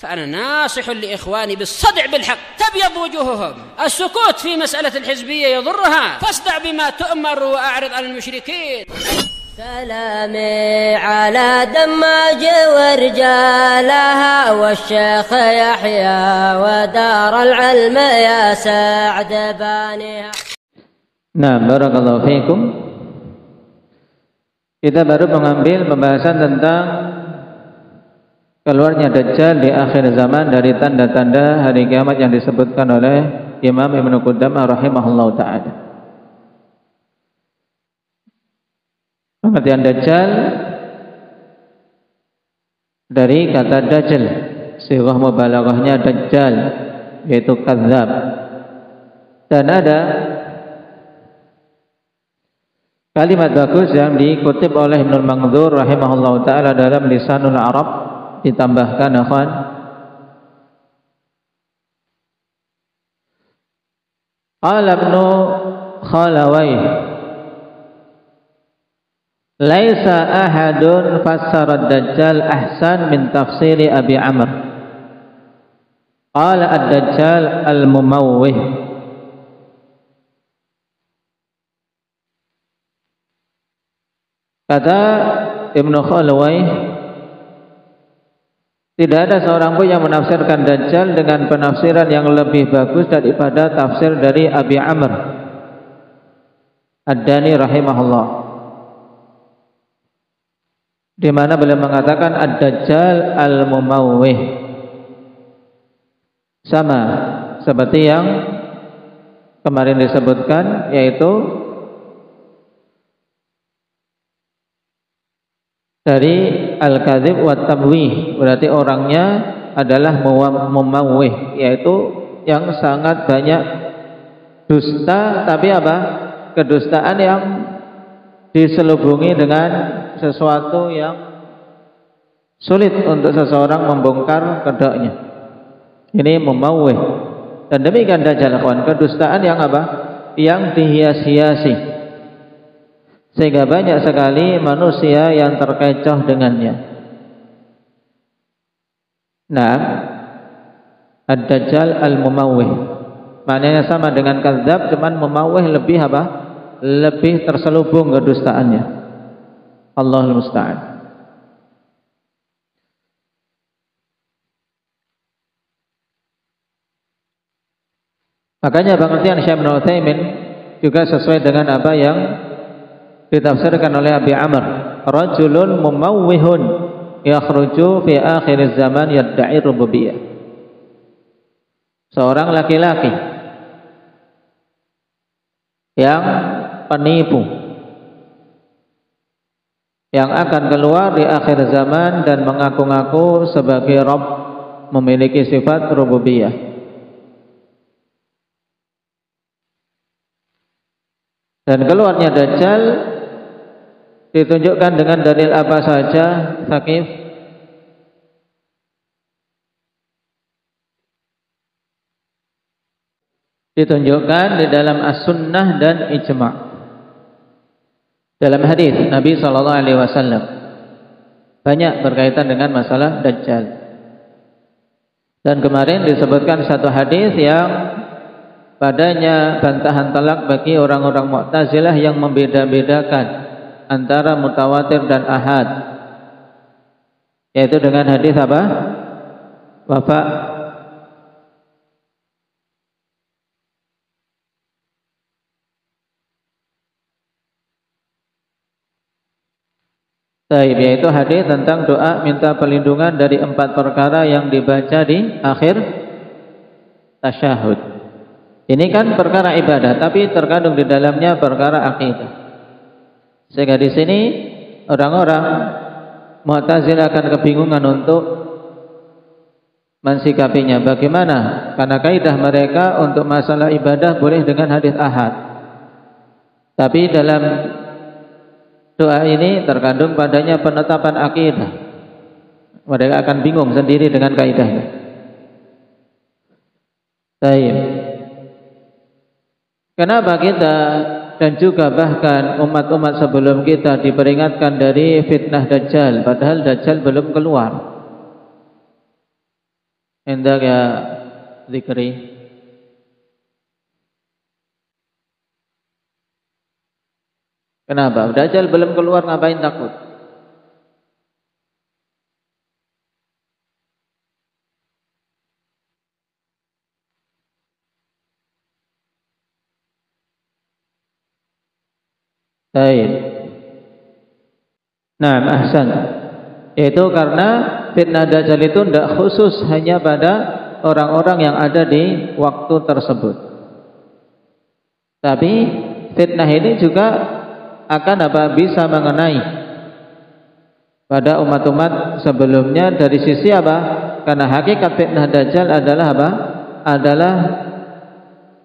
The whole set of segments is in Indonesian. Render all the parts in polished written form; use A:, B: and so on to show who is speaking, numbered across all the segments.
A: فأنا ناصح لإخواني بالصدع بالحق تبيض وجوههم. السكوت في مسألة الحزبية يضرها، فاصدع بما تؤمر وأعرض عن المشركين.
B: سلامي على دماج ورجالها والشيخ يحيى ودار العلم يا سعد بانيها.
C: Nah, barakallahu fiikum. Kita baru mengambil pembahasan tentang keluarnya Dajjal di akhir zaman dari tanda-tanda hari kiamat yang disebutkan oleh Imam Ibnu Qudamah rahimahullahu ta'ala. Pengertian Dajjal dari kata Dajjal, sighah mubalaghahnya Dajjal, yaitu kadzab. Dan ada kalimat bagus yang dikutip oleh Ibnul Mandzur rahimahullahu ta'ala dalam Lisanul Arab, ditambahkan akhwan, qala Ibnu Khalawayh laisa ahadun fassara ad-dajjal ahsan min tafsiri Abi Amr. Qala ad-dajjal al-mumawwih. Kata Ibnu Khalawayh, tidak ada seorang pun yang menafsirkan Dajjal dengan penafsiran yang lebih bagus daripada tafsir dari Abi Amr Ad-Dani rahimahullah, di mana beliau mengatakan Ad-Dajjal al-Mumawwih, sama seperti yang kemarin disebutkan, yaitu dari al-kadzib wa tamwih, berarti orangnya adalah mumawwih, yaitu yang sangat banyak dusta, tapi apa? Kedustaan yang diselubungi dengan sesuatu yang sulit untuk seseorang membongkar kedoknya. Ini mumawwih. Dan demikian Dajjal, kawan, kedustaan yang apa? Yang dihias-hiasi, sehingga banyak sekali manusia yang terkecoh dengannya. Nah, Ad-Dajjal al-Mumawwih maknanya sama dengan kadzab, cuman mumawwih lebih apa? Lebih terselubung kedustaannya. Allahul musta'an. Makanya pengertian Syekh Ibnu Utsaimin juga sesuai dengan apa yang ditafsirkan oleh Abi Amr, rajulun mumawwihun yakhruju fi akhir zaman yadda'i rububiyah. Seorang laki-laki yang penipu, yang akan keluar di akhir zaman dan mengaku-ngaku sebagai Rabb, memiliki sifat rububiyah. Dan keluarnya Dajjal ditunjukkan dengan dalil apa saja, Thaqif? Ditunjukkan di dalam as-sunnah dan ijma'. Dalam hadis Nabi SAW banyak berkaitan dengan masalah Dajjal. Dan kemarin disebutkan satu hadis yang padanya bantahan telak bagi orang-orang Mu'tazilah yang membeda-bedakan antara mutawatir dan ahad, yaitu dengan hadis apa? Wafa. Yaitu hadis tentang doa minta perlindungan dari 4 perkara yang dibaca di akhir tasyahud. Ini kan perkara ibadah, tapi terkandung di dalamnya perkara akidah. Sehingga di sini orang-orang Mu'tazilah akan kebingungan untuk mensikapinya. Bagaimana? Karena kaidah mereka untuk masalah ibadah boleh dengan hadis ahad. Tapi dalam doa ini terkandung padanya penetapan akidah. Mereka akan bingung sendiri dengan kaidahnya. Baik. Kenapa kita dan juga bahkan umat-umat sebelum kita diperingatkan dari fitnah Dajjal, padahal Dajjal belum keluar? Indah ya Zikri. Kenapa? Dajjal belum keluar, ngapain takut? Baik. Nah, ahsan. Yaitu karena fitnah Dajjal itu tidak khusus hanya pada orang-orang yang ada di waktu tersebut. Tapi fitnah ini juga akan bisa mengenai pada umat-umat sebelumnya. Dari sisi apa? Karena hakikat fitnah Dajjal adalah apa? Adalah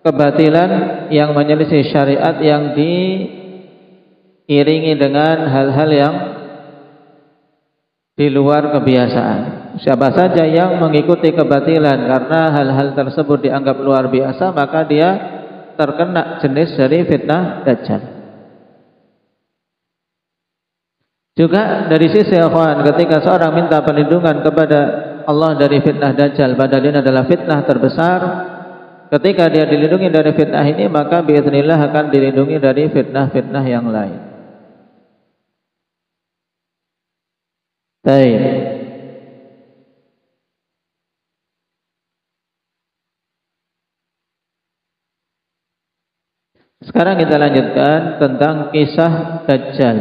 C: kebatilan yang menyelisih syariat, yang diiringi dengan hal-hal yang di luar kebiasaan. Siapa saja yang mengikuti kebatilan karena hal-hal tersebut dianggap luar biasa, maka dia terkena jenis dari fitnah Dajjal. Juga dari sisi ikhwan, ketika seorang minta perlindungan kepada Allah dari fitnah Dajjal, padahal ini adalah fitnah terbesar, ketika dia dilindungi dari fitnah ini, maka biiznillah akan dilindungi dari fitnah-fitnah yang lain. Baik. Sekarang kita lanjutkan tentang kisah Dajjal.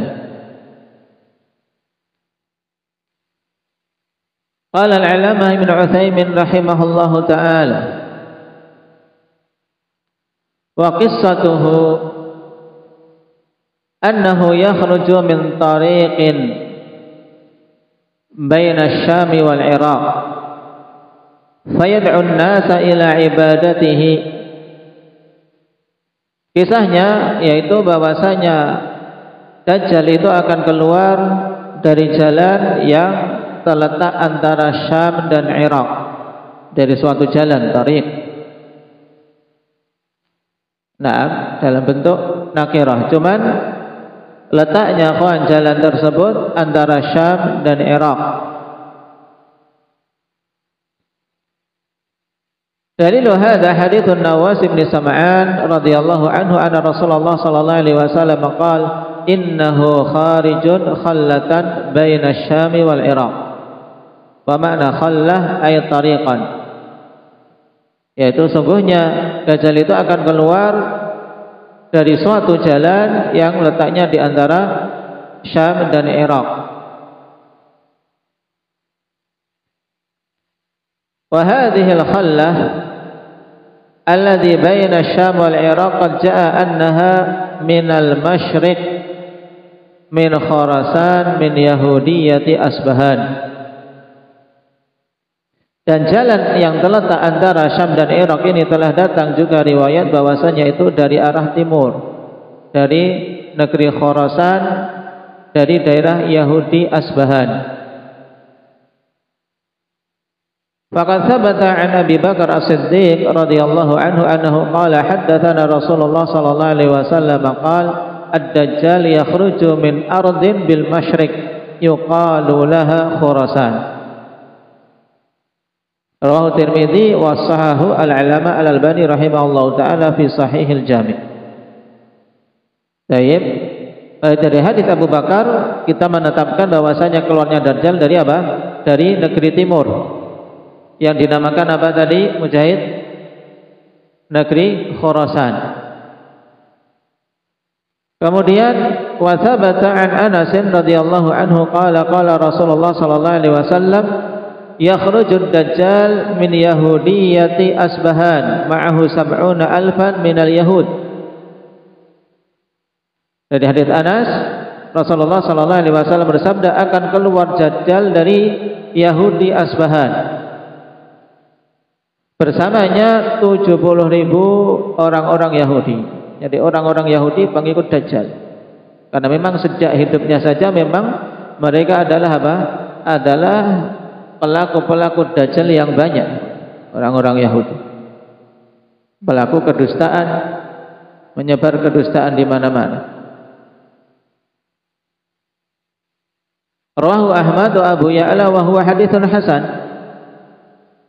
C: Qala al-'allamah Ibnu Utsaimin rahimahullahu ta'ala, wa qissatuhu annahu yakhruju min tariqin baina asy-Syam wal 'Iraq fayad'u an-nasa ila ibadatihi. Kisahnya yaitu bahwasanya Dajjal itu akan keluar dari jalan yang terletak antara Syam dan Irak, dari suatu jalan tariq. Nah, dalam bentuk nakirah, cuman letaknya kawan jalan tersebut antara Syam dan Irak. Dalilu hadza haditsun Nawas bin Sam'an radhiyallahu anhu anna Rasulullah sallallahu alaihi wasallam qala innahu kharijun khallatan baina asy-Syam wal Irak. Wa ma'na khallah ay tariqan. Yaitu sungguhnya Dajjal itu akan keluar dari suatu jalan yang letaknya di antara Syam dan Irak. Wa hadhihi al-khallah alladhi baina Syam wal Irak qad jaa annaha min al-masyriq min Khurasan min Yahudiyyati Asbahan. Dan jalan yang terletak antara Syam dan Irak ini telah datang juga riwayat bahwasanya itu dari arah timur, dari negeri Khurasan, dari daerah Yahudi Asbahan. Faqad thabata an Abi Bakar As-Siddiq radhiyallahu anhu annahu qala haddatsana Rasulullah sallallahu alaihi wasallam qala ad-Dajjal yakhruju min ardin bil masyriq yuqalu laha Khurasan. Rawahu Tirmidzi wa sahahu al-'Allamah Al-Albani rahimahullahu taala fi Sahihil Jami'. Baik, dari hadis Abu Bakar kita menetapkan bahwasanya keluarnya Dajjal dari apa? Dari negeri timur. Yang dinamakan apa tadi, Mujahid? Negeri Khurasan. Kemudian wa thabata an Anas radhiyallahu anhu qala qala Rasulullah sallallahu alaihi wasallam yakhrujud Dajjal min Yahudiyyati Asbahan ma'ahu sab'una alfan minal Yahud. Dari hadits Anas, Rasulullah sallallahu alaihi wasallam bersabda akan keluar Dajjal dari Yahudi Asbahan. Bersamanya 70.000 orang-orang Yahudi. Jadi orang-orang Yahudi pengikut Dajjal. Karena memang sejak hidupnya saja memang mereka adalah apa? Adalah pelaku-pelaku Dajjal yang banyak, orang-orang Yahudi. Pelaku kedustaan, menyebar kedustaan di mana-mana. Rawahu Ahmad wa Abu Ya'la wa huwa haditsun hasan.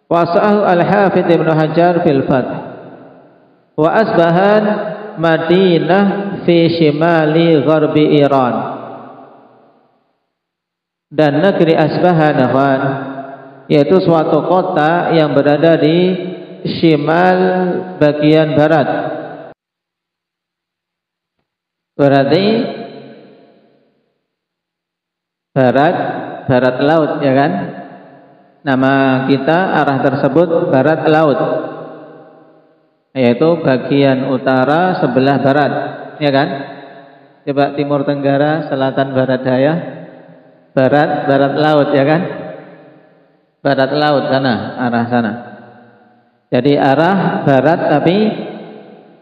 C: Wasahu al-Hafidz Ibnu Hajar fil Fath. Wa Asbahan Madinah fi shimali gharbi Iran. Dan negeri Asbahan yaitu suatu kota yang berada di shimal bagian barat. Berarti barat laut, ya kan? Nama kita arah tersebut barat laut, yaitu bagian utara sebelah barat, ya kan? Coba timur tenggara, selatan barat daya, barat laut, ya kan? Barat laut sana, arah sana. Jadi arah barat tapi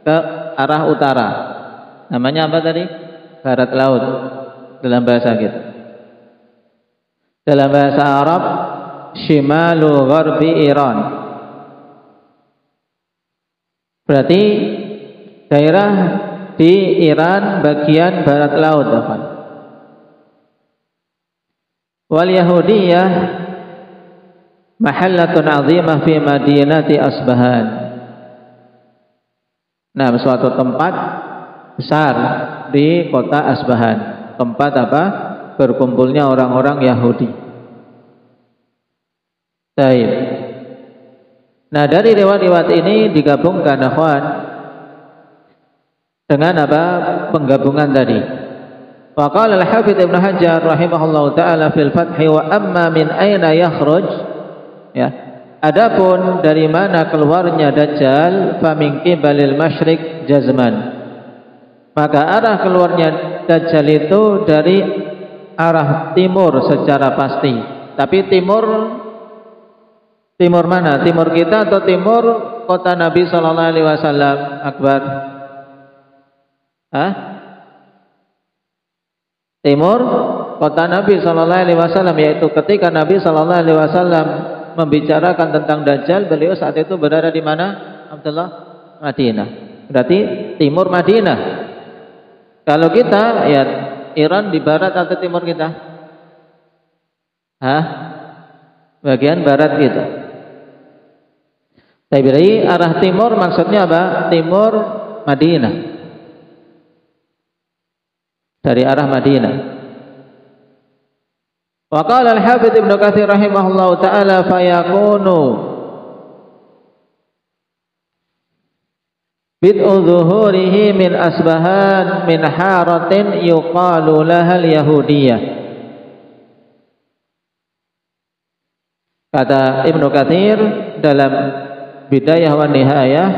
C: ke arah utara. Namanya apa tadi? Barat laut dalam bahasa kita. Dalam bahasa Arab, shimalu gharbi Iran. Berarti daerah di Iran bagian barat laut. Wal Yahudiyah mahallatun azimah fi madinati Asbahan. Nah, suatu tempat besar di kota Asbahan. Tempat apa? Berkumpulnya orang-orang Yahudi. Baik. Nah, dari riwayat-riwayat ini digabungkan akhwan dengan apa? Penggabungan tadi. Wa qala al-Hafidz Ibnu Hajar rahimahullahu taala fil Fath wa amma min aina yakhruj, ya. Adapun dari mana keluarnya Dajjal, fa min qibalil masyriq jazman. Maka arah keluarnya Dajjal itu dari arah timur secara pasti. Tapi timur mana? Timur kita atau timur kota Nabi sallallahu alaihi wasallam? Akbar. Timur kota Nabi sallallahu alaihi wasallam, yaitu ketika Nabi sallallahu alaihi wasallam membicarakan tentang Dajjal, beliau saat itu berada di mana? Abdullah, Madinah. Berarti timur Madinah. Kalau kita ya Iran di barat atau timur kita? Bagian barat kita. Tapi arah timur maksudnya apa? Timur Madinah. Dari arah Madinah. Wa qala al-Hafidz Ibnu Katsir rahimahullahu taala fayakunu bid'u zuhurihi min Asbahan min haratin yuqalu lahal Yahudiyah. Kata Ibnu Katsir dalam Bidayah wa Nihayah,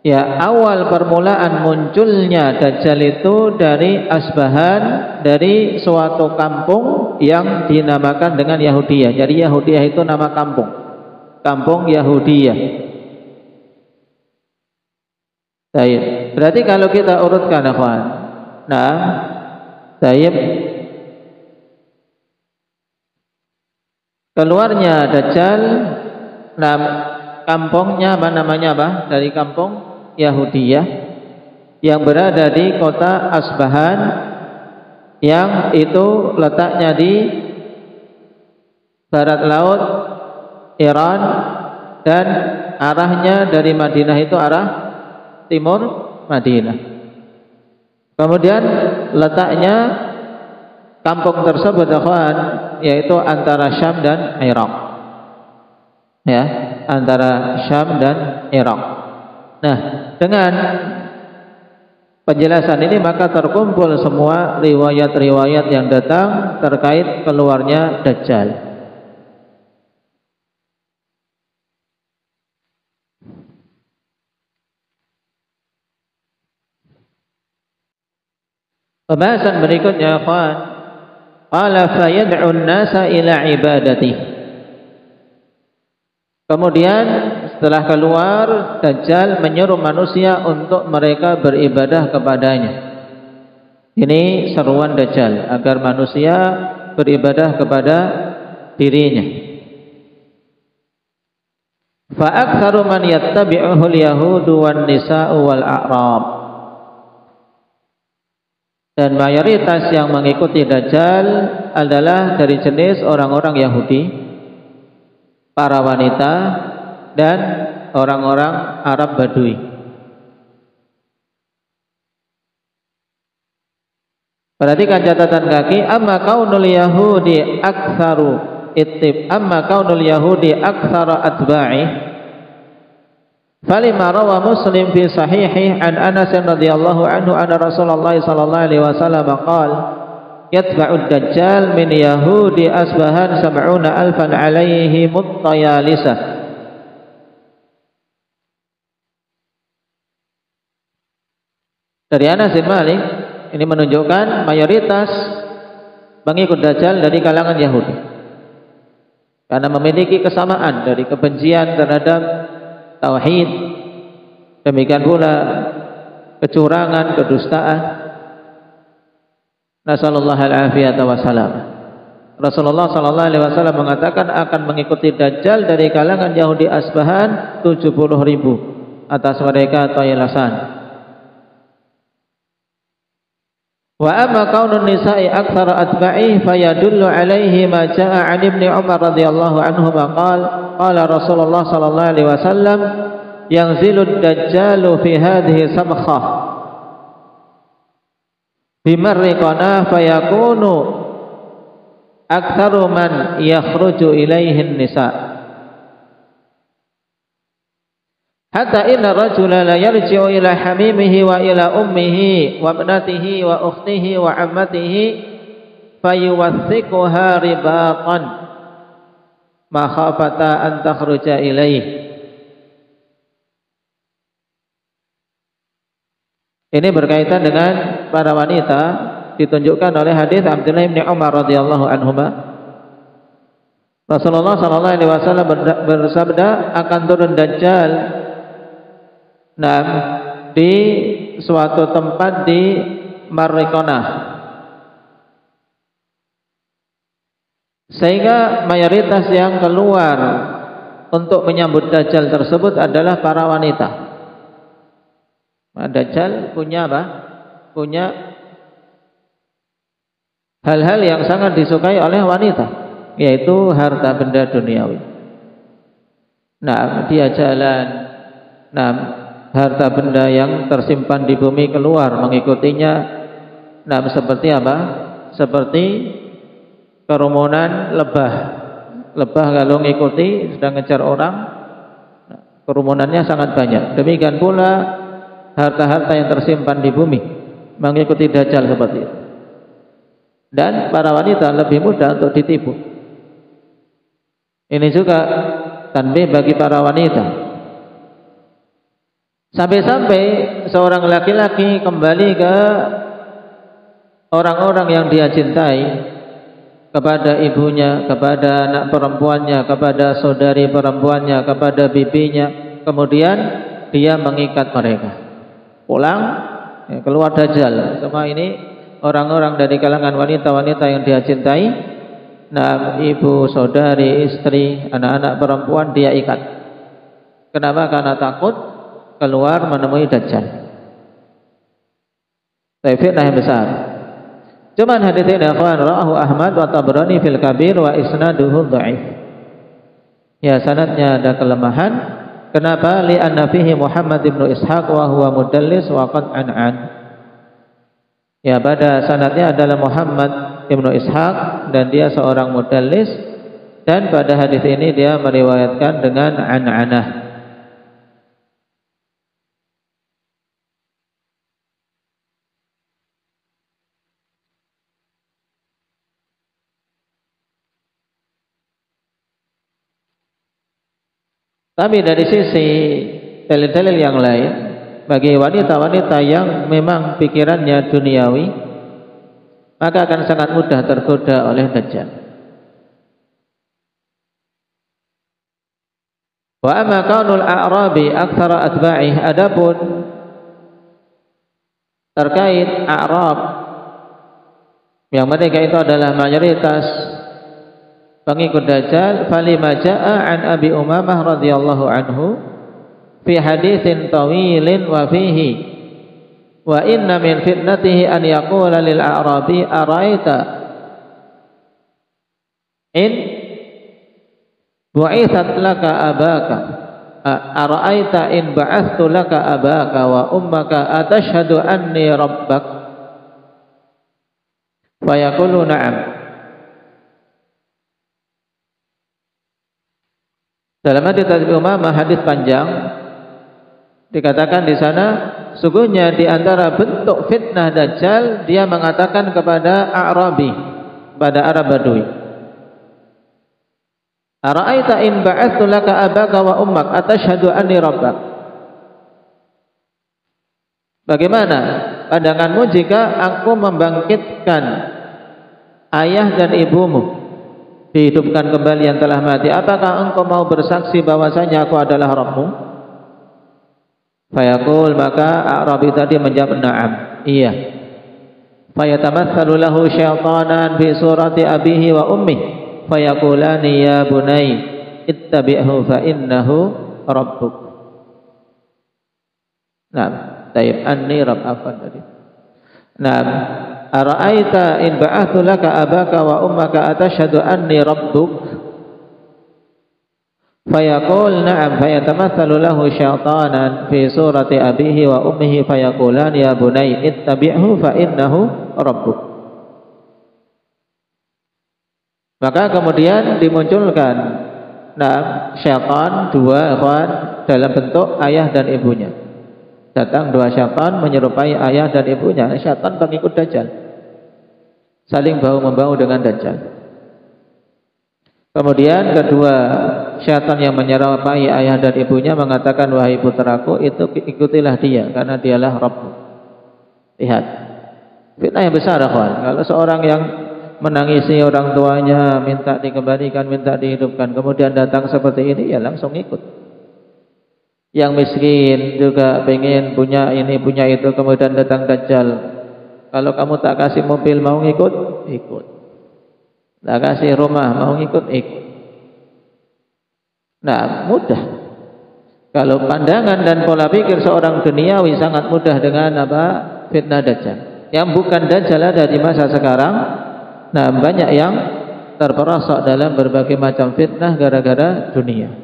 C: ya, awal permulaan munculnya Dajjal itu dari Asbahan, dari suatu kampung yang dinamakan dengan Yahudiyah. Jadi Yahudiyah itu nama kampung, kampung Yahudiyah. Baik. Berarti kalau kita urutkan, akhwan. Nah, baik. Keluarnya Dajjal, nah, kampungnya apa namanya apa? Dari kampung Yahudiyah yang berada di kota Asbahan, yang itu letaknya di barat laut Iran, dan arahnya dari Madinah itu arah timur Madinah. Kemudian letaknya kampung tersebut, akhwan, yaitu antara Syam dan Irak. Ya, antara Syam dan Irak. Nah, dengan penjelasan ini maka terkumpul semua riwayat-riwayat yang datang terkait keluarnya Dajjal. Pembahasan berikutnya, akhwan, qala fayad'u an-nasa ila ibadati. Kemudian setelah keluar, Dajjal menyuruh manusia untuk mereka beribadah kepadanya. Ini seruan Dajjal agar manusia beribadah kepada dirinya. Fa aktsaru man yattabi'uhu al-yahudu wan nisa'u wal a'rab. Dan mayoritas yang mengikuti Dajjal adalah dari jenis orang-orang Yahudi para wanita dan orang-orang Arab Badui. Perhatikan catatan kaki, amma kaunul yahudi aktsara atba'i falima rawa Muslim fi sahihi an Anas radhiyallahu anhu anna Rasulullah sallallahu alaihi wasallam qala yatba'ud dajjal min yahudi asbahan 70,000 alaihi muttayalisah. Dari Anas bin Malik, ini menunjukkan mayoritas pengikut dajjal dari kalangan Yahudi, karena memiliki kesamaan dari kebencian terhadap tauhid, demikian pula kecurangan, kedustaan. Nasallallahu alaihi wasallam. Rasulullah sallallahu alaihi wasallam mengatakan akan mengikuti dajjal dari kalangan Yahudi Asbahan 70.000, atas mereka toyelasan. Wa amma kaunun nisa'i aktsara atba'i fayadullu alaihi ma jaa'a 'an Ibnu Umar radhiyallahu anhu qala Rasulullah sallallahu alaihi wasallam yanzilud dajjalu fi hadhihi sabkhah bimarriqana fayakunu aktsaru man yakhruju ilaihi an-nisa hatta inna rajula la yarji'u ila hamimihi wa ila ummihi wa ibnatihi wa ukhtihi wa ammatihi fayuwaththikuha ribatan makhafata an takhruja ilaihi. Ini berkaitan dengan para wanita, ditunjukkan oleh hadis Abdullah bin Umar radhiyallahu anhuma. Rasulullah sallallahu alaihi wasallam bersabda akan turun dajjal di suatu tempat di Marriqanah, sehingga mayoritas yang keluar untuk menyambut dajjal tersebut adalah para wanita. Dajjal punya apa? Punya hal-hal yang sangat disukai oleh wanita, yaitu harta benda duniawi. Dia jalan, harta benda yang tersimpan di bumi keluar mengikutinya. Seperti apa? Seperti kerumunan lebah. Lebah kalau mengikuti sedang ngejar orang, kerumunannya sangat banyak. Demikian pula harta-harta yang tersimpan di bumi mengikuti dajjal seperti itu. Dan para wanita lebih mudah untuk ditipu. Ini juga tanbih bagi para wanita. Sampai-sampai seorang laki-laki kembali ke orang-orang yang dia cintai, kepada ibunya, kepada anak perempuannya, kepada saudari perempuannya, kepada bibinya, kemudian dia mengikat mereka. Pulang, keluar dajjal. Semua ini orang-orang dari kalangan wanita-wanita yang dia cintai. Ibu, saudari, istri, anak-anak perempuan dia ikat. Kenapa? Karena takut keluar menemui dajjal. Tapi fitnah yang besar. Cuman hadits ini akhwan rawahu Ahmad wa Tabrani fil Kabir wa isnaduhu dhaif. Ya, sanadnya ada kelemahan. Kenapa? Li'anna fihi Muhammad ibnu Ishaq wa huwa mudallis wa qad an'an. Ya, pada sanadnya adalah Muhammad ibnu Ishaq dan dia seorang mudallis, dan pada hadis ini dia meriwayatkan dengan an'anah. Tapi dari sisi dalil-dalil yang lain, bagi wanita-wanita yang memang pikirannya duniawi, maka akan sangat mudah tergoda oleh dajjal. Wa amma kaunul a'rabi aktsara atba'ih, adapun terkait A'rab yang mereka itu adalah mayoritas pengikut dajjal, falima jaa'a an Abi Umamah radhiyallahu anhu fi haditsin tawilin wa fihi wa inna min fitnatihi an yaqula lil a'rabi araita in bu'itsat laka abaka ara'aita in ba'athtu laka abaka wa ummaka atashhadu anni rabbak fayaqulu na'am. Dalam hadis Abi Umamah, hadis panjang, dikatakan di sana, sungguhnya di antara bentuk fitnah Dajjal, dia mengatakan kepada A'rabi, pada Arab Badui, ara'aita in ba'athtu laka abaka wa ummak atashhadu anni rabbak. Bagaimana pandanganmu jika aku membangkitkan ayah dan ibumu, dihidupkan kembali yang telah mati, apakah engkau mau bersaksi bahwasanya aku adalah Rabbmu? Fayaqul, maka A'rabi tadi menjawab na'am, iya. Fayatamatsalu lahu syaitanan fi surati abihi wa ummih fayaqulani ya bunai ittabi'hu fa innahu rabbuk. Nah, taib anni rabb afan tadi. Nah, ara'aita in ba'athu laka abaka wa ummaka atashhadu anni rabbuk fayaqul na'am fayatamatsalu lahu syaitanan fi surati abihi wa ummihi fayaqulan ya bunai ittabi'hu fa innahu rabbuk. Maka kemudian dimunculkan syaitan dua ikhwan dalam bentuk ayah dan ibunya. Datang dua syaitan menyerupai ayah dan ibunya. Syaitan pengikut Dajjal, saling bahu-membahu dengan Dajjal. Kemudian kedua syaitan yang menyerupai ayah dan ibunya mengatakan, wahai putraku, itu ikutilah dia karena dialah Rabbmu. Lihat, fitnah yang besar ikhwan. Kalau seorang yang menangisi orang tuanya, minta dikembalikan, minta dihidupkan, kemudian datang seperti ini, ya langsung ikut. Yang miskin juga pengen punya ini, punya itu, kemudian datang Dajjal. Kalau kamu tak kasih mobil, mau ngikut? Ikut. Tak kasih rumah, mau ngikut? Ikut. Nah, mudah. Kalau pandangan dan pola pikir seorang duniawi sangat mudah dengan fitnah Dajjal. Yang bukan Dajjal ada di masa sekarang. Nah, banyak yang terperosok dalam berbagai macam fitnah gara-gara dunia.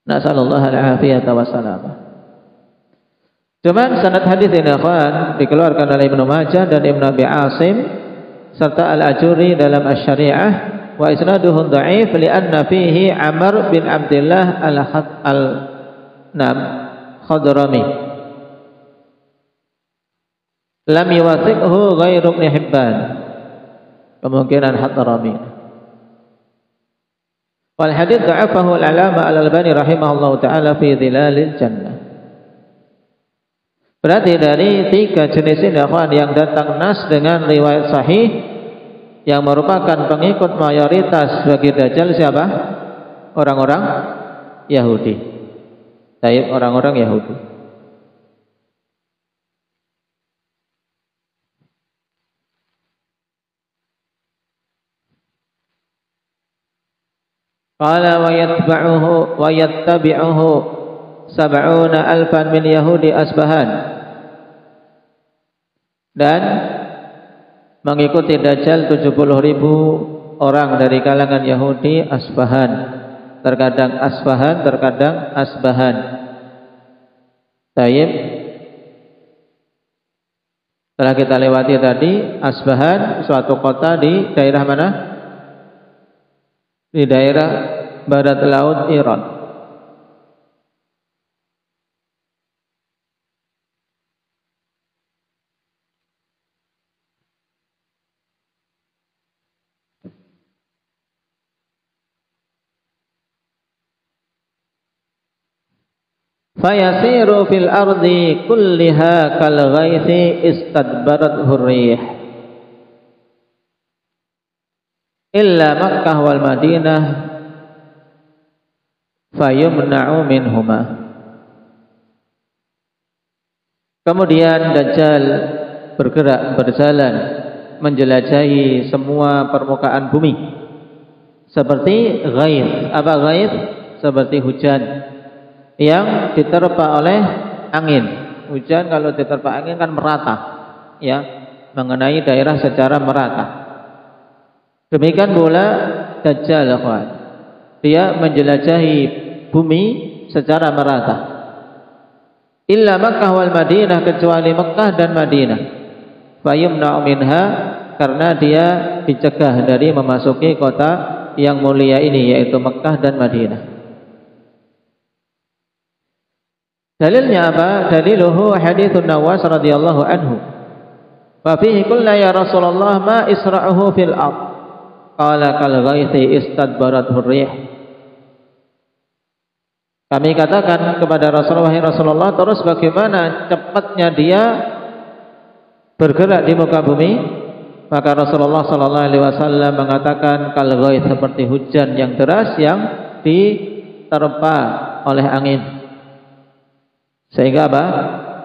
C: Nasallallahu al-afiyata wassalamah. Cuman sanad hadis ini ikhwan dikeluarkan oleh Ibnu Majah dan Ibnu Abi Asim serta Al-Ajuri dalam Asy-Syari'ah, wa isnaduhu dha'if li'anna fihi Amr bin Abdullah al-Khadrami. Lam yuwathiqhu ghairu Ibnu Hibban. Kemungkinan Hadrami. Wal hadits dha'afahu al-'Alama al-Albani rahimahullahu taala fi Dhilalil Jannah. Berarti dari tiga jenis ini yang datang nas dengan riwayat sahih yang merupakan pengikut mayoritas bagi Dajjal siapa? Orang-orang Yahudi. Taib, orang-orang Yahudi. Qala wa yattabi'uhu 70,000 min Yahudi Asbahan. Dan mengikuti Dajjal 70.000 orang dari kalangan Yahudi Asbahan. Terkadang Asbahan, terkadang Asbahan. Tayyib. Telah kita lewati tadi Asbahan, suatu kota di daerah mana? Di daerah barat laut Iran. Fayasiru fil ardi kulliha kal ghaithi istadbarat hurriyah illa Makkah wal Madinah fayumna'u minhuma. Kemudian Dajjal bergerak, berjalan, menjelajahi semua permukaan bumi seperti ghaith. Apa ghaith? Seperti hujan yang diterpa oleh angin. Hujan kalau diterpa angin kan merata, ya, mengenai daerah secara merata. Demikian pula Dajjal, kawan. dia menjelajahi bumi secara merata. Illa Makkah wal Madinah, kecuali Mekah dan Madinah. Fayumna'u minha, karena dia dicegah dari memasuki kota yang mulia ini, yaitu Mekah dan Madinah. Dalilnya apa? Daliluhu hadithun Nawas radhiyallahu anhu. Fa fihi qulna ya Rasulullah ma isra'uhu fil ard. Qala kal ghaithi istadbarathu rih. Kami katakan kepada Rasulullah, terus bagaimana cepatnya dia bergerak di muka bumi? Maka Rasulullah sallallahu alaihi wasallam mengatakan kal ghaith, seperti hujan yang deras yang diterpa oleh angin. Sehingga apa?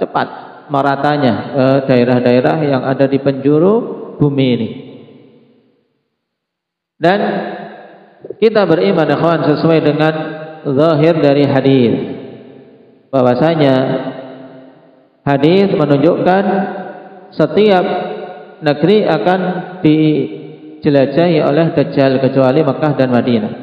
C: Cepat meratanya ke daerah-daerah yang ada di penjuru bumi ini. Dan kita beriman ikhwan sesuai dengan zahir dari hadis, bahwasanya hadis menunjukkan setiap negeri akan dijelajahi oleh Dajjal kecuali Mekah dan Madinah.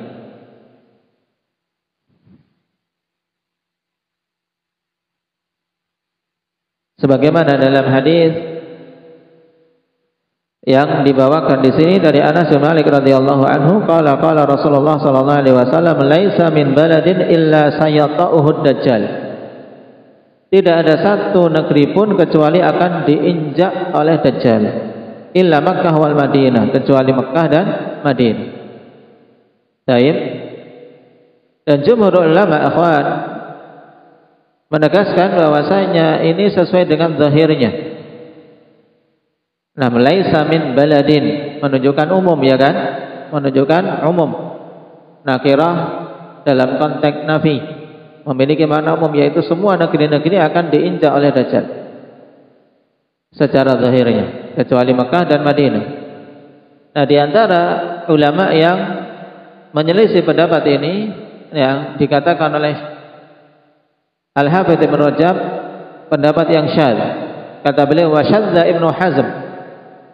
C: Sebagaimana dalam hadis yang dibawakan di sini dari Anas bin Malik radhiyallahu anhu, qala Rasulullah sallallahu alaihi wasallam, laisa min baladin illa sayata'uhu dajjal. Tidak ada satu negeri pun kecuali akan diinjak oleh Dajjal. Illa Makkah wal Madinah, kecuali Mekah dan Madinah. Baik. Dan jumhur ulama ikhwan menegaskan bahwasanya ini sesuai dengan zahirnya. Nah, laisa min baladin menunjukkan umum, ya kan? Menunjukkan umum. Nakirah dalam konteks nafi memiliki makna umum, yaitu semua negeri-negeri akan diinjak oleh Dajjal secara zahirnya, kecuali Mekah dan Madinah. Nah, di antara ulama yang menyelisih pendapat ini yang dikatakan oleh Al-Hafidz Ibn Rajab pendapat yang syadz. Kata beliau, wa syadza Ibnu Hazm,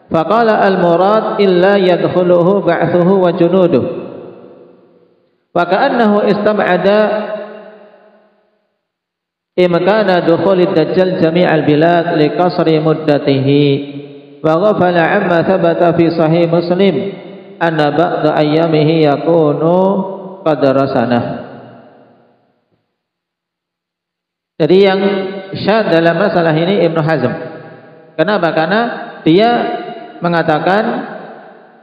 C: faqala al-murad illa yadkhuluhu ba'thuhu wa junuduhu, wa ka'annahu istab'ada imkana dukhulid dajjal jami'al bilad li qasri muddatihi, wa ghafala amma thabata fi sahih Muslim anna ba'da ayyamihi yakunu qadra sanah. Jadi yang syad dalam masalah ini Ibnu Hazm. Kenapa? Karena dia mengatakan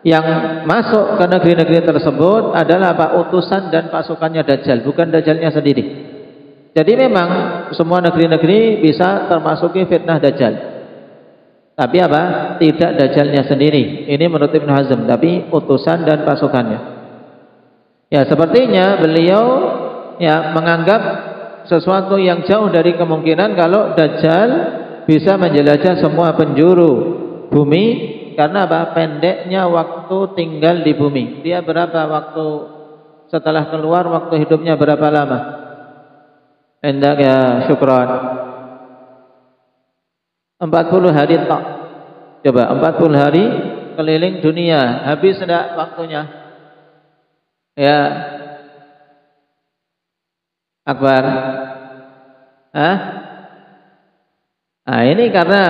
C: yang masuk ke negeri-negeri tersebut adalah apa? Utusan dan pasukannya Dajjal, bukan Dajjalnya sendiri. Jadi memang semua negeri-negeri bisa termasuki fitnah Dajjal, tapi apa? Tidak Dajjalnya sendiri. Ini menurut Ibnu Hazm, tapi utusan dan pasukannya. Ya, sepertinya beliau ya menganggap sesuatu yang jauh dari kemungkinan kalau Dajjal bisa menjelajah semua penjuru bumi. Karena apa? Pendeknya waktu tinggal di bumi. Dia berapa waktu setelah keluar, waktu hidupnya berapa lama? Endak ya, syukran. 40 hari tak. Coba 40 hari keliling dunia, habis enggak waktunya? Ya, Akbar. Nah, ini karena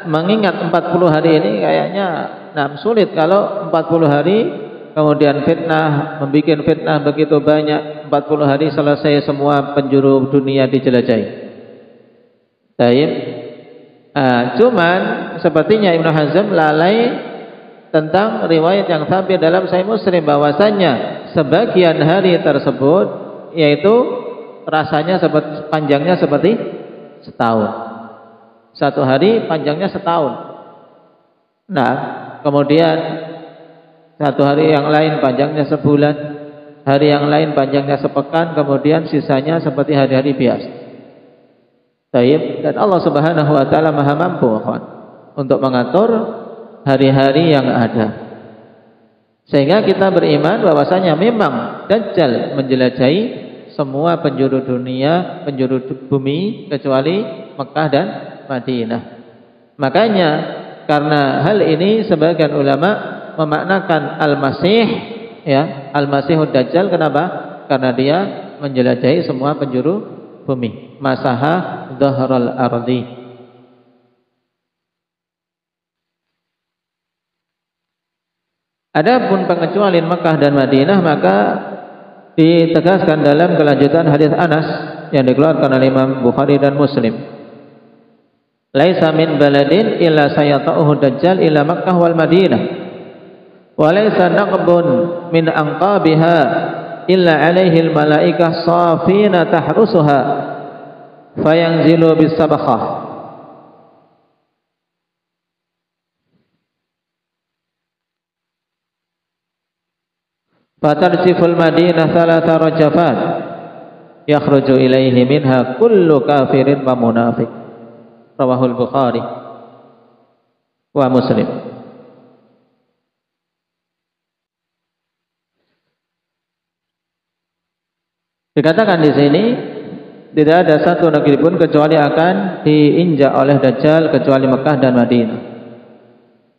C: mengingat 40 hari ini kayaknya sulit. Kalau 40 hari kemudian fitnah, membuat fitnah begitu banyak, 40 hari selesai semua penjuru dunia dijelajahi. Baik. Cuman sepertinya Ibnu Hazm lalai tentang riwayat yang sampai dalam Sahih Muslim bahwasanya sebagian hari tersebut yaitu rasanya seperti panjangnya seperti setahun. Satu hari panjangnya setahun. Nah, kemudian satu hari yang lain panjangnya sebulan, hari yang lain panjangnya sepekan, kemudian sisanya seperti hari-hari biasa. Baik, dan Allah Subhanahu wa taala Maha mampu untuk mengatur hari-hari yang ada. Sehingga kita beriman bahwasanya memang Dajjal menjelajahi semua penjuru dunia, penjuru bumi kecuali Mekah dan Madinah. Makanya karena hal ini sebagian ulama memaknakan Al-Masih ya, Al-Masihud Dajjal. Kenapa? Karena dia menjelajahi semua penjuru bumi. Masaha dhahral ardi. Adapun pengecualian Mekah dan Madinah maka ditegaskan dalam kelanjutan hadis Anas yang dikeluarkan oleh Imam Bukhari dan Muslim. Laisa min baladin illa sayata'uhu Dajjal ila Makkah wal Madinah. Wa laisa naqbun min anqabiha illa alaihi al malaikah safina tahrusuha fayanzilu bis sabakhah. Fatarjiful Madinah thalatha rajafat yakhruju ilaihi minha kullu kafirin wa munafiq. Rawahul Bukhari wa Muslim. Dikatakan di sini tidak ada satu negeri pun kecuali akan diinjak oleh Dajjal kecuali Mekah dan Madinah.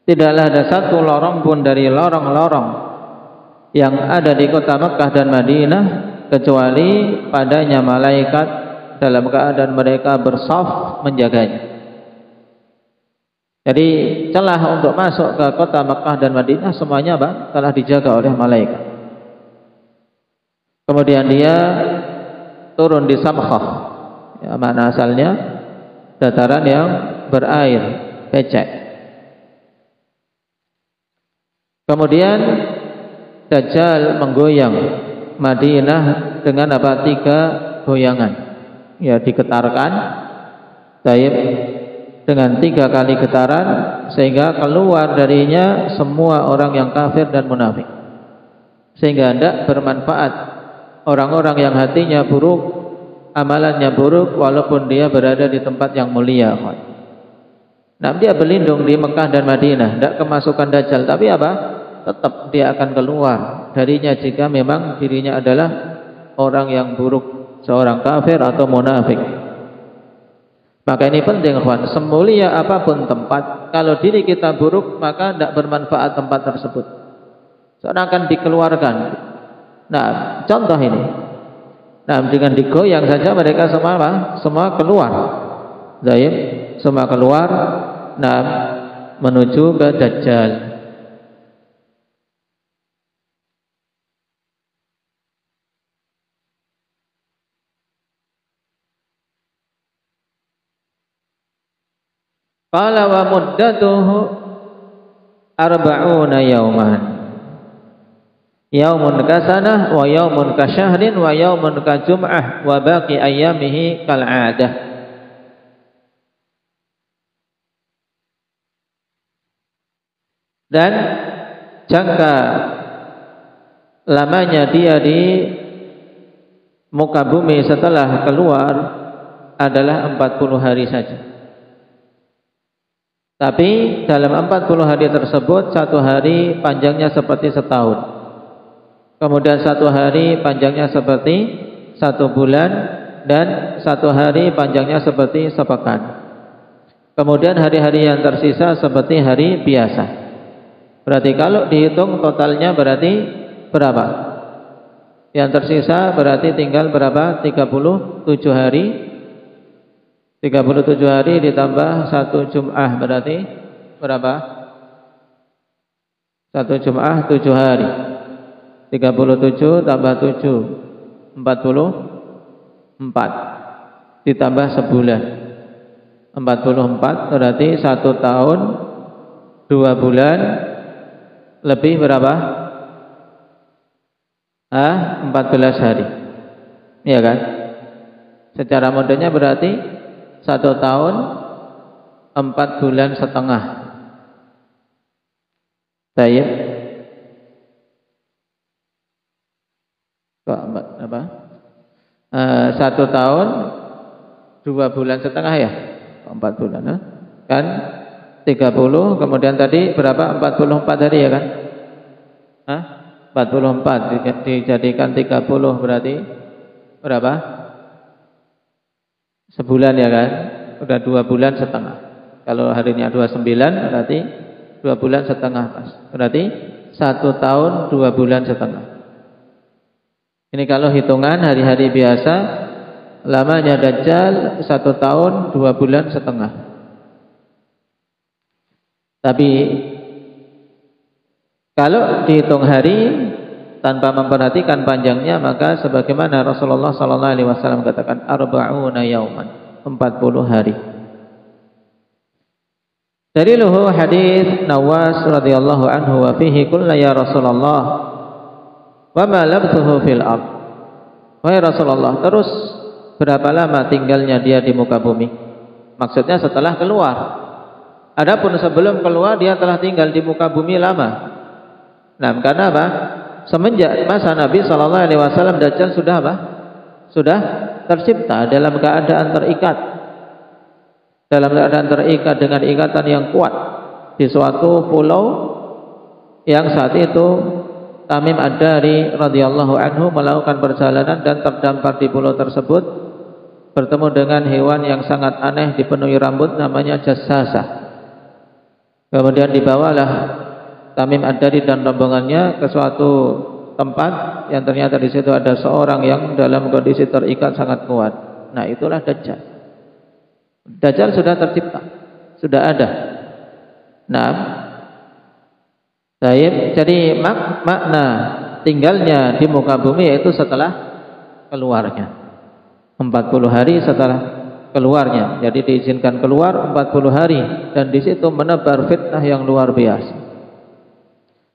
C: Tidaklah ada satu lorong pun dari lorong-lorong yang ada di kota Mekah dan Madinah kecuali padanya malaikat dalam keadaan mereka bersaf menjaganya. Jadi celah untuk masuk ke kota Mekah dan Madinah semuanya telah dijaga oleh malaikat. Kemudian dia turun di Sabkhah, ya, makna asalnya dataran yang berair, becek. Kemudian Dajjal menggoyang Madinah dengan 3 goyangan, ya, digetarkan, taib, dengan 3 kali getaran sehingga keluar darinya semua orang yang kafir dan munafik, sehingga tidak bermanfaat orang-orang yang hatinya buruk, amalannya buruk, walaupun dia berada di tempat yang mulia. Nah, dia berlindung di Mekah dan Madinah, tidak kemasukan Dajjal, tapi tetap dia akan keluar darinya jika memang dirinya adalah orang yang buruk, seorang kafir atau munafik. Maka ini penting, kawan. Semulia apapun tempat, kalau diri kita buruk, maka tidak bermanfaat tempat tersebut. Seorang akan dikeluarkan. Nah, contoh ini. Nah, dengan digoyang saja mereka semua keluar. Zaim, semua keluar. Nah, menuju ke Dajjal. Qala wa muddatuhu arba'una yauman. Yaumun kasanah wa yaumun kasyahrin wa yaumun kajum'ah wa baqi ayyamihi kal'adah. Dan jangka lamanya dia di muka bumi setelah keluar adalah 40 hari saja. Tapi dalam 40 hari tersebut, 1 hari panjangnya seperti setahun. Kemudian 1 hari panjangnya seperti 1 bulan. Dan 1 hari panjangnya seperti sepekan. Kemudian hari-hari yang tersisa seperti hari biasa. Berarti kalau dihitung totalnya berarti berapa? Yang tersisa berarti tinggal berapa? 37 hari. 37 hari ditambah 1 Jum'ah berarti berapa? 1 Jum'ah 7 hari. 37 tambah 7 44 ditambah sebulan 44 berarti 1 tahun 2 bulan lebih berapa? 14 hari. Iya kan? Secara modelnya berarti 1 tahun 4 bulan setengah. Baik. Apa? 1 tahun 2 bulan setengah ya? 4 bulan, kan? 30, kemudian tadi berapa? 44 hari ya kan? 44 dijadikan 30 berarti berapa? Sebulan ya kan? Udah 2 bulan setengah. Kalau harinya 29 berarti 2 bulan setengah pas. Berarti 1 tahun 2 bulan setengah. Ini kalau hitungan hari-hari biasa, lamanya Dajjal 1 tahun 2 bulan setengah. Tapi kalau dihitung hari tanpa memperhatikan panjangnya, maka sebagaimana Rasulullah SAW katakan, arba'una yauman, 40 hari. Daliluhu hadis Nawas radhiyallahu anhu wa fihi qulna ya Rasulullah wa ma labthuhu fil ard. Wahai Rasulullah, terus berapa lama tinggalnya dia di muka bumi? Maksudnya setelah keluar. Adapun sebelum keluar dia telah tinggal di muka bumi lama. Nah, karena apa? Semenjak masa Nabi SAW, Dajjal sudah apa? Sudah tercipta dalam keadaan terikat. Dalam keadaan terikat dengan ikatan yang kuat di suatu pulau yang saat itu Tamim Ad-Dari radhiyallahu anhu melakukan perjalanan dan terdampar di pulau tersebut, bertemu dengan hewan yang sangat aneh dipenuhi rambut namanya Jassasah. Kemudian dibawalah Tamim Ad-Dari dan rombongannya ke suatu tempat yang ternyata di situ ada seorang yang dalam kondisi terikat sangat kuat. Nah, itulah Dajjal. Dajjal sudah tercipta, sudah ada. Nah, jadi makna tinggalnya di muka bumi yaitu setelah keluarnya, 40 hari setelah keluarnya. Jadi diizinkan keluar 40 hari dan di situ menebar fitnah yang luar biasa.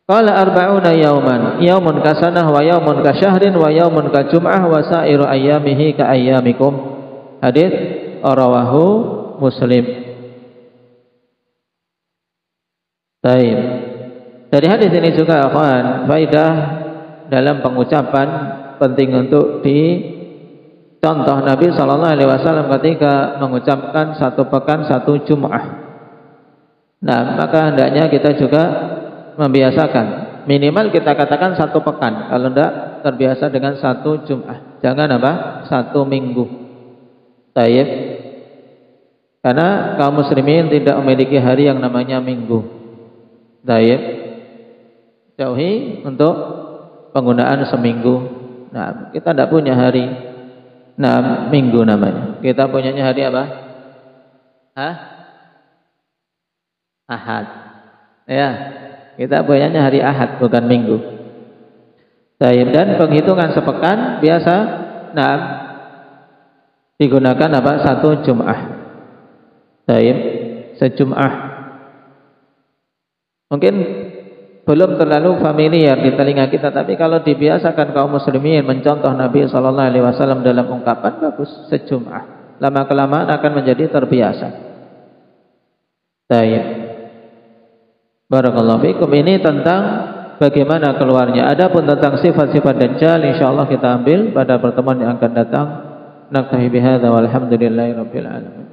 C: Qala arba'una yauman, yaumun kasanah wa yaumun kasyahrin wa yaumun kajum'ah wa sa'iru ayyamihi ka ayyamikum. Hadis rawahu Muslim. Baik. Dari hadis ini juga akhwan, faedah dalam pengucapan penting untuk dicontoh Nabi SAW ketika mengucapkan 1 pekan 1 Jum'ah. Nah, maka hendaknya kita juga membiasakan, minimal kita katakan 1 pekan. Kalau tidak terbiasa dengan 1 Jum'ah, jangan apa? 1 minggu. Taib. Karena kaum muslimin tidak memiliki hari yang namanya minggu. Taib. Jauhi untuk penggunaan seminggu. Nah, kita tidak punya hari. Nah, minggu namanya. Kita punyanya hari apa? Ahad. Ya, kita punyanya hari Ahad, bukan minggu. Taib. Dan penghitungan sepekan biasa, nah, digunakan apa? 1 Jum'ah. Taib, sejum'ah. Mungkin belum terlalu familiar di telinga kita, tapi kalau dibiasakan kaum muslimin mencontoh Nabi SAW dalam ungkapan, bagus, sejum'ah. Lama kelamaan akan menjadi terbiasa. Taib. Barakallahu fikum. Ini tentang bagaimana keluarnya. Adapun tentang sifat-sifat Dajjal, insyaallah kita ambil pada pertemuan yang akan datang. Naktahi bihadza walhamdulillahi rabbil alamin.